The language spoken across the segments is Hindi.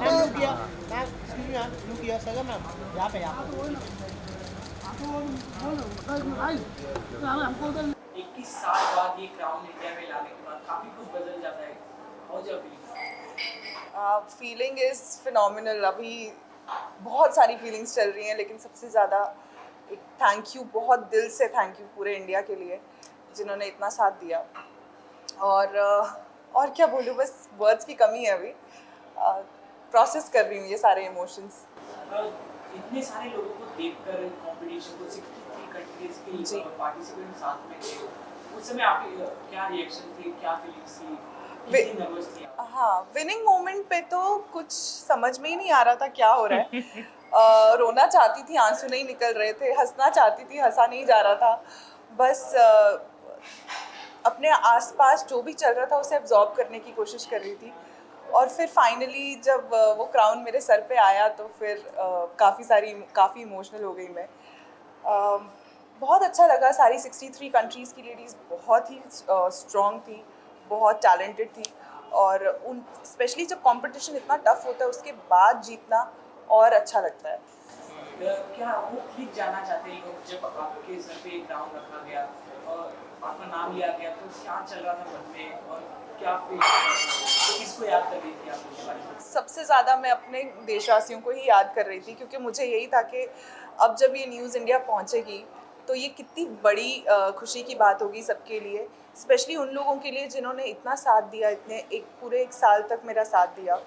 Ma'am look here ma'am excuse me ma'am look here sir ma'am यहाँ पे 21 साल बाद ये क्राउन इंडिया में लाने के बाद काफी कुछ बदल जाता है। How your feeling? Feeling is phenomenal. अभी बहुत सारी फीलिंग्स चल रही हैं, लेकिन सबसे ज़्यादा एक थैंक यू, बहुत दिल से थैंक यू पूरे इंडिया के लिए जिन्होंने इतना साथ दिया। और क्या बोलूँ, बस वर्ड्स की कमी है अभी। प्रोसेस कर रही हूँ ये सारे इमोशंस। इतने सारे लोगों को देखकर कंपटीशन को 63 कंट्रीज जी। के पार्टिसिपेंट साथ में थे, उस समय आपकी क्या रिएक्शन थी, क्या फीलिंग्स थी, वे- कितनी नर्वस थी आप? हाँ, विनिंग मोमेंट पे तो कुछ समझ में ही नहीं आ रहा था क्या हो रहा है। रोना चाहती थी, आंसू नहीं निकल रहे थे, हंसना चाहती थी, हंसा नहीं जा रहा था। बस अपने आसपास जो भी चल रहा था उसे एब्जॉर्ब करने की कोशिश कर रही थी। और फिर फाइनली जब वो क्राउन मेरे सर पे आया तो फिर काफ़ी इमोशनल हो गई मैं। बहुत अच्छा लगा। सारी 63 कंट्रीज़ की लेडीज़ बहुत ही स्ट्रॉन्ग थी, बहुत टैलेंटेड थी। और उन स्पेशली जब कंपटीशन इतना टफ होता है उसके बाद जीतना और अच्छा लगता है। क्या वो क्लिक जाना चाहते हैं लोग जब आपके सर पे क्राउन रखा गया और आपका नाम लिया गया, तो क्या चल रहा था मन में और क्या फील कर रहा था, तो किसको याद कर रही थी आप उसके बारे में? सबसे ज़्यादा मैं अपने देशवासियों को ही याद कर रही थी, क्योंकि मुझे यही था कि अब जब ये न्यूज़ इंडिया पहुंचेगी तो ये कितनी बड़ी खुशी की बात होगी सबके लिए, स्पेशली उन लोगों के लिए जिन्होंने इतना साथ दिया, इतने एक पूरे 1 साल तक मेरा साथ दिया।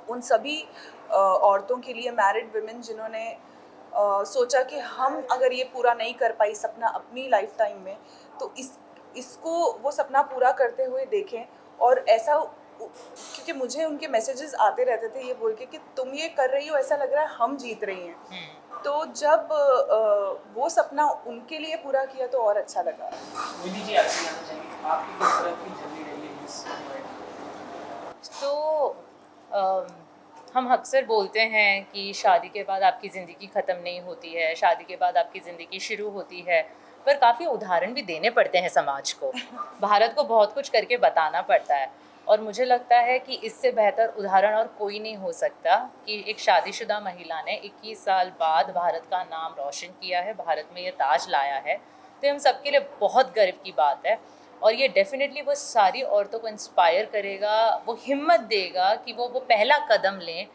उन सभी औरतों के लिए, मैरिड वुमेन जिन्होंने सोचा कि हम अगर ये पूरा नहीं कर पाई सपना अपनी लाइफ टाइम में, तो इसको वो सपना पूरा करते हुए देखें। और ऐसा क्योंकि मुझे उनके मैसेजेस आते रहते थे ये बोल के कि तुम ये कर रही हो, ऐसा लग रहा है हम जीत रही हैं। तो जब वो सपना उनके लिए पूरा किया तो और अच्छा लगा। मोदी जी, आपसे जानना चाहेंगे आपकी किस तरह की जर्नी रही है इस वर्ल्ड? तो अम, हम अक्सर बोलते हैं कि शादी के बाद आपकी ज़िंदगी ख़त्म नहीं होती है, शादी के बाद आपकी ज़िंदगी शुरू होती है, पर काफ़ी उदाहरण भी देने पड़ते हैं समाज को। भारत को बहुत कुछ करके बताना पड़ता है और मुझे लगता है कि इससे बेहतर उदाहरण और कोई नहीं हो सकता कि एक शादीशुदा महिला ने 21 साल बाद भारत का नाम रोशन किया है, भारत में ये ताज लाया है। तो हम सबके लिए बहुत गर्व की बात है और ये डेफिनेटली वो सारी औरतों को इंस्पायर करेगा, वो हिम्मत देगा कि वो पहला कदम लें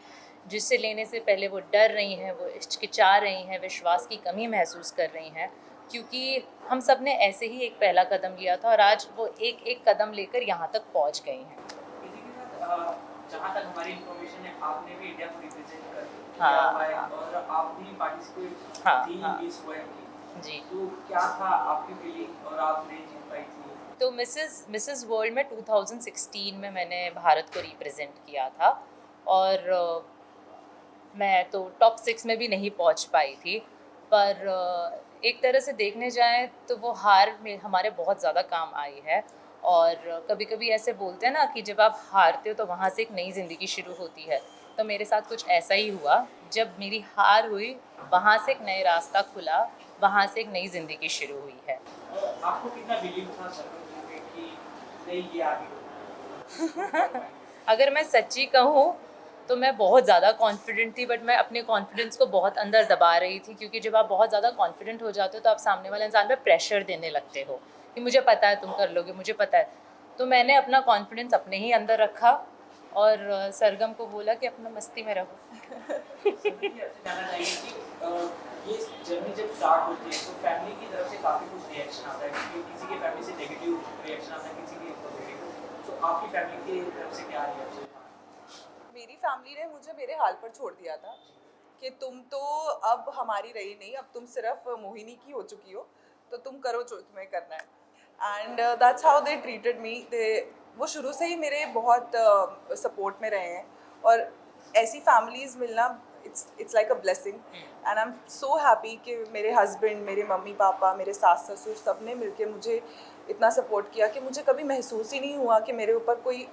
जिससे लेने से पहले वो डर रही हैं, वो हिचकिचा रही हैं, विश्वास की कमी महसूस कर रही हैं, क्योंकि हम सब ने ऐसे ही एक पहला कदम लिया था और आज वो एक एक कदम लेकर यहाँ तक पहुँच गई हैं। इसी के साथ जहाँ तक हमारी इंफॉर्मेशन है, आपने भी इंडिया को रिप्रेजेंट कर हाँ, किया हुआ है हाँ। और आप भी पार्टिसिपेट हाँ, थी हाँ। इस वर्ल्ड की। जी। तो क्या था आपकी फीलिंग और आप नहीं जीत पाई थी? तो मिसेस वर्ल्ड में 2016 में मैंने भारत को रिप्रेजेंट किया था और मैं तो टॉप 6 में भी नहीं पहुंच पाई थी, पर एक तरह से देखने जाएं तो वो हार में हमारे बहुत ज़्यादा काम आई है। और कभी कभी ऐसे बोलते हैं ना कि जब आप हारते हो तो वहाँ से एक नई ज़िंदगी शुरू होती है, तो मेरे साथ कुछ ऐसा ही हुआ। जब मेरी हार हुई वहाँ से एक नया रास्ता खुला, वहाँ से एक नई ज़िंदगी शुरू हुई है। आपको कितना बिलीव था सरकार में कि नहीं ये आगे होगा? अगर मैं सच्ची कहूँ तो मैं बहुत ज़्यादा कॉन्फिडेंट थी, बट मैं अपने कॉन्फिडेंस को बहुत अंदर दबा रही थी, क्योंकि जब आप बहुत ज़्यादा कॉन्फिडेंट हो जाते हो तो आप सामने वाले इंसान पे प्रेशर देने लगते हो कि मुझे पता है तुम कर लोगे, मुझे पता है। तो मैंने अपना कॉन्फिडेंस अपने ही अंदर रखा और सरगम को बोला कि अपना मस्ती में रहो। सभी आपसे जानना चाहिए कि ये जर्नी जब स्टार्ट होती है तो फैमिली की तरफ से काफ़ी कुछ रिएक्शन आता है, क्योंकि किसी के फैमिली से नेगेटिव रिएक्शन आता है, किसी के पॉजिटिव। तो आपकी फैमिली की तरफ से क्या रिएक्शन था? मेरी फैमिली ने मुझे मेरे हाल पर छोड़ दिया था कि तुम तो अब हमारी रही नहीं, अब तुम सिर्फ मोहिनी की हो चुकी हो, तो तुम करो जो तुम्हें करना है। And that's how they treated me. They वो शुरू से ही मेरे बहुत सपोर्ट में रहे हैं। और ऐसी फैमिलीज़ मिलना it's like a blessing. And I am so happy कि मेरे हस्बैंड, मेरे मम्मी पापा, मेरे सास ससुर सब ने मिल मुझे इतना सपोर्ट किया कि मुझे कभी महसूस ही नहीं हुआ कि मेरे ऊपर कोई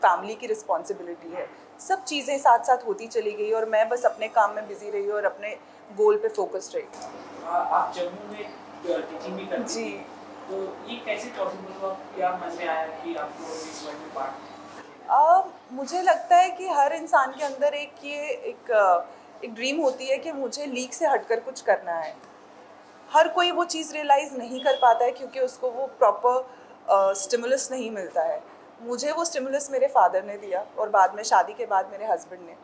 फैमिली की रिस्पॉन्सिबिलिटी है। सब चीज़ें साथ साथ होती चली गई और मैं बस अपने काम में बिजी रही और अपने गोल पे फोकस्ड रही। आप जम्मू में टीचिंग भी करती जी। थी, तो ये कैसे पॉसिबल हुआ? क्या मन में आया कि आपको इस वर्ल्ड में पार्ट? मुझे लगता है कि हर इंसान के अंदर एक ड्रीम होती है कि मुझे लीग से हटकर कुछ करना है। हर कोई वो चीज़ रियलाइज़ नहीं कर पाता है क्योंकि उसको वो प्रॉपर स्टिमुलस नहीं मिलता है। मुझे वो स्टिमुलस मेरे फादर ने दिया और बाद में शादी के बाद मेरे हस्बैंड ने।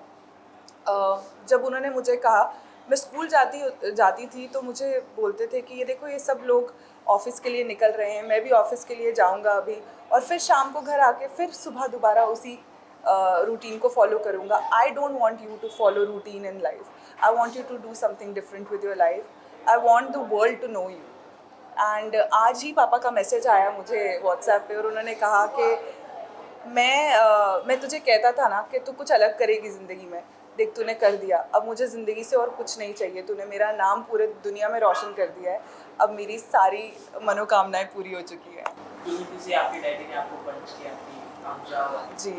जब उन्होंने मुझे कहा, मैं स्कूल जाती थी तो मुझे बोलते थे कि ये देखो ये सब लोग ऑफिस के लिए निकल रहे हैं, मैं भी ऑफिस के लिए जाऊंगा अभी, और फिर शाम को घर आके फिर सुबह दोबारा उसी रूटीन को फॉलो करूंगा। I don't want you to follow routine in life, I want you to do something different with your life, I want the world to know you. And आज ही पापा का मैसेज आया मुझे व्हाट्सएप पे और उन्होंने कहा कि मैं तुझे कहता था ना कि तू कुछ अलग करेगी ज़िंदगी में, देख तूने कर दिया, अब मुझे ज़िंदगी से और कुछ नहीं चाहिए, तूने मेरा नाम पूरे दुनिया में रोशन कर दिया है, अब मेरी सारी मनोकामनाएं पूरी हो चुकी है। से आपके डैडी ने आपको पंच किया कि कामयाब जी।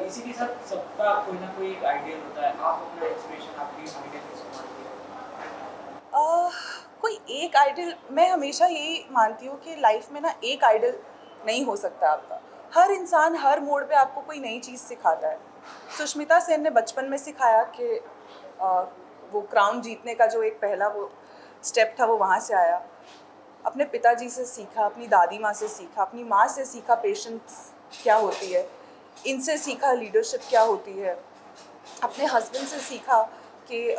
इसी के साथ सबका कोई ना कोई एक आइडियल होता है, आप अपना इंस्पिरेशन आपकी आइडियल किसको मानती है? कोई एक आइडल, मैं हमेशा यही मानती हूँ कि लाइफ में ना एक आइडल नहीं हो सकता आपका। हर इंसान हर मोड़ पे आपको कोई नई चीज़ सिखाता है। सुष्मिता सेन ने बचपन में सिखाया कि वो क्राउन जीतने का जो एक पहला वो स्टेप था वो वहाँ से आया। अपने पिताजी से सीखा, अपनी दादी माँ से सीखा, अपनी माँ से सीखा पेशेंस क्या होती है, इनसे सीखा लीडरशिप क्या होती है, अपने हस्बैंड से सीखा कि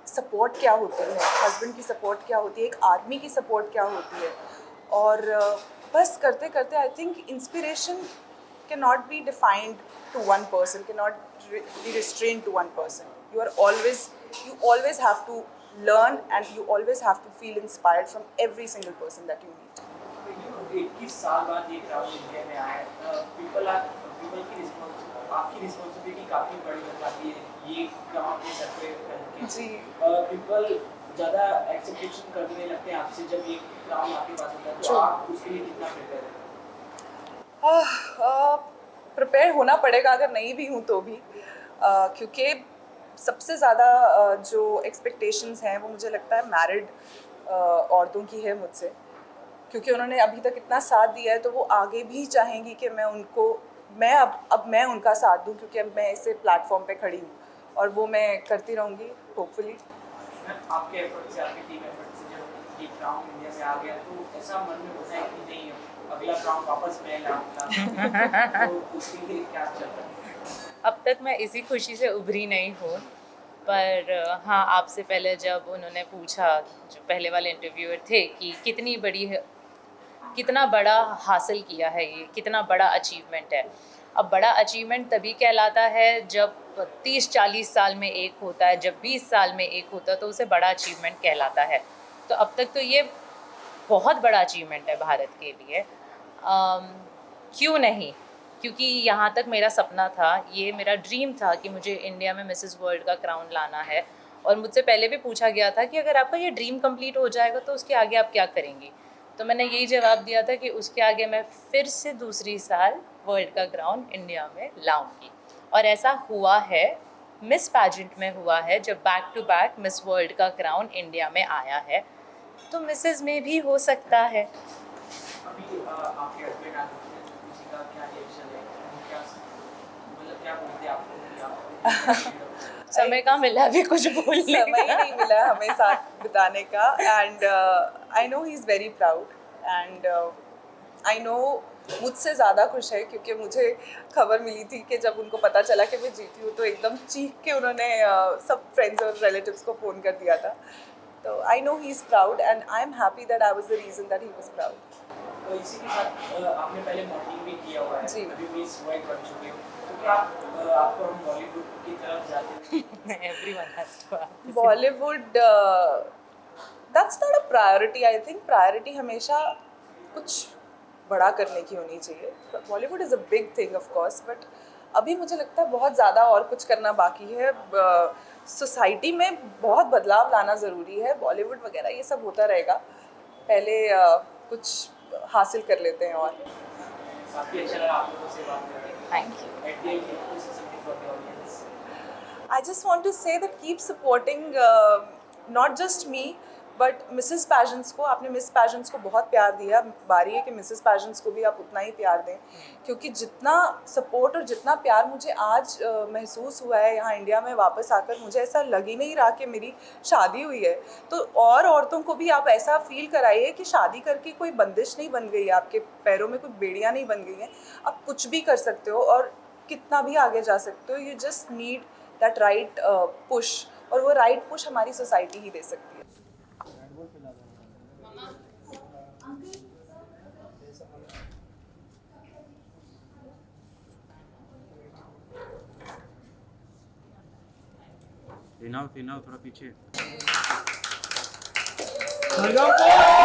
सपोर्ट क्या होती है, हस्बैंड की सपोर्ट क्या होती है, एक आदमी की सपोर्ट क्या होती है। और बस करते करते I think inspiration can not be defined to one person, can not be restrained to one person. you always have to learn and you always have to feel inspired from every single person that you meet. 21 साल बाद ये क्राउन इंडिया में आया है, पीपल की आपकी रिस्पांसिबिलिटी काफ़ी बड़ी हो जाती है ये क्राउन के सर पे करके। जी। पीपल ज़्यादा एक्सपेक्टेशन करने लगते हैं आपसे जब ये क्राउन आपके पास होता है, तो आप उसके लिए कितना प्रिपेयर हैं? प्रिपेयर होना पड़ेगा अगर नहीं भी हूँ तो भी, क्योंकि सबसे ज़्यादा जो एक्सपेक्टेशंस हैं वो मुझे लगता है मैरिड औरतों की है मुझसे, क्योंकि उन्होंने अभी तक इतना साथ दिया है तो वो आगे भी चाहेंगी कि मैं मैं उनका साथ दूं, क्योंकि अब मैं इसे प्लेटफॉर्म पे खड़ी हूँ और वो मैं करती रहूँगी होपफुली। आपके एफर्ट से, आपके टीम एफर्ट से जब ये क्राउन इंडिया में आ गया तो ऐसा मन में होता है कि नहीं अगला क्राउन वापस मैं लाऊंगा, तो उसके लिए क्या चल रहा है? अब तक मैं इसी खुशी से उभरी नहीं हूँ, पर हाँ, आपसे पहले जब उन्होंने पूछा, जो पहले वाले इंटरव्यूअर थे, कि कितना बड़ा हासिल किया है ये, कितना बड़ा अचीवमेंट है। अब बड़ा अचीवमेंट तभी कहलाता है जब 30-40 साल में एक होता है, जब 20 साल में एक होता है तो उसे बड़ा अचीवमेंट कहलाता है। तो अब तक तो ये बहुत बड़ा अचीवमेंट है भारत के लिए। क्यों नहीं, क्योंकि यहाँ तक मेरा सपना था, ये मेरा ड्रीम था कि मुझे इंडिया में मिसेस वर्ल्ड का क्राउन लाना है। और मुझसे पहले भी पूछा गया था कि अगर आपका ये ड्रीम कंप्लीट हो जाएगा तो उसके आगे आप क्या करेंगी, तो मैंने यही जवाब दिया था कि उसके आगे मैं फिर से दूसरी साल वर्ल्ड का क्राउन इंडिया में लाऊंगी। और ऐसा हुआ है, मिस पैजेंट में हुआ है, जब back to back Miss World का क्राउन इंडिया में आया है, तो मिसेस में भी हो सकता है। अभी आपके हस्बैंड किसी का क्या रिएक्शन है, क्या मतलब क्या बोलते हैं आपको? समय का मिला भी कुछ बोलने समय ही नहीं मिला हमें साथ बिताने का, and I know he is very proud, and I know मुझसे ज़्यादा खुश है, क्योंकि मुझे खबर मिली थी कि जब उनको पता चला कि मैं जीती हूँ तो एकदम चीख के उन्होंने सब फ्रेंड्स और रिलेटिव्स को फ़ोन कर दिया था। तो I know he is proud and I am happy that I was the reason that he was proud. तो इसी के साथ आपने पहले मॉडलिंग भी किया हुआ है, जी। अभी मिस वर्ल्ड बन चुके हो, तो क्या आपको हम बॉलीवुड की तरफ जाते हैं? Everyone has to ask. Bollywood that's not a priority. I think priority हमेशा कुछ बड़ा करने की होनी चाहिए। Bollywood is a big thing of course, but अभी मुझे लगता है बहुत ज़्यादा और कुछ करना बाकी है। सोसाइटी में बहुत बदलाव लाना ज़रूरी है। बॉलीवुड वगैरह ये सब होता रहेगा, पहले कुछ हासिल कर लेते हैं। और काफ़ी अच्छा लगा आप लोगों से बात करके। Thank you. At the end, you want to say something for the audience? I just want to say that keep supporting not just me but Mrs pageants को, आपने मिस पैजेंट्स को बहुत प्यार दिया, बारी है कि मिसेस पैजेंट्स को भी आप उतना ही प्यार दें, क्योंकि जितना सपोर्ट और जितना प्यार मुझे आज महसूस हुआ है यहाँ इंडिया में वापस आकर, मुझे ऐसा लग ही नहीं रहा कि मेरी शादी हुई है। तो और औरतों को भी आप ऐसा फील कराइए कि शादी करके कोई बंदिश नहीं बन गई है, आपके पैरों में कोई बेड़ियाँ नहीं बन गई हैं, आप कुछ भी कर सकते हो और कितना भी आगे जा सकते हो। You just need that right push, और वो राइट पुश हमारी सोसाइटी ही दे सकती है। इनाफ थोड़ा पीछे। खड़गांव को